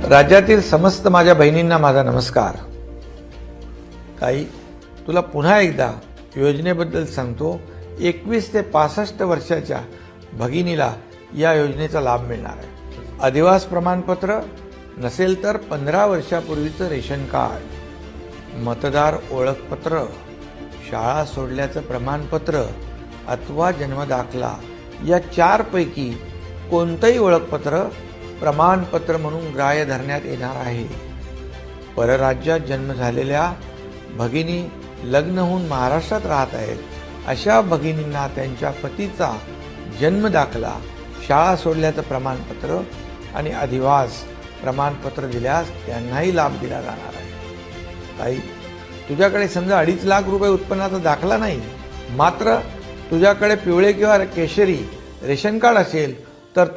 राज्यातील समस्त माझ्या बहिणींना माझा नमस्कार। ताई, तुला पुन्हा एकदा योजनेबद्दल सांगतो। 21 ते 65 वर्षाच्या भगिनीला या योजनेचा लाभ मिळणार आहे। अधिवास प्रमाणपत्र नसेल तर 15 वर्षापूर्वीचं रेशन कार्ड, मतदार ओळखपत्र, शाळा सोडल्याचं प्रमाणपत्र अथवा जन्मदाखला या 4 पैकी कोणतंही ओळखपत्र प्रमाणपत्र म्हणून ग्राह्य धरण्यात येणार आहे। परराज्यात जन्म झालेल्या भगिनी लग्न होऊन महाराष्ट्रात राहत आहेत अशा भगिनींना त्यांच्या पतीचा जन्मदाखला, शाळा सोडल्याचं प्रमाणपत्र आणि अधिवास प्रमाणपत्र दिल्यास त्यांनाही लाभ दिला जाणार आहे। ताई, तुझ्याकडे समजा 2.5 लाख रुपये उत्पन्नाचा दाखला नाही, मात्र तुझ्याकडे पिवळे किंवा केशरी रेशन कार्ड असेल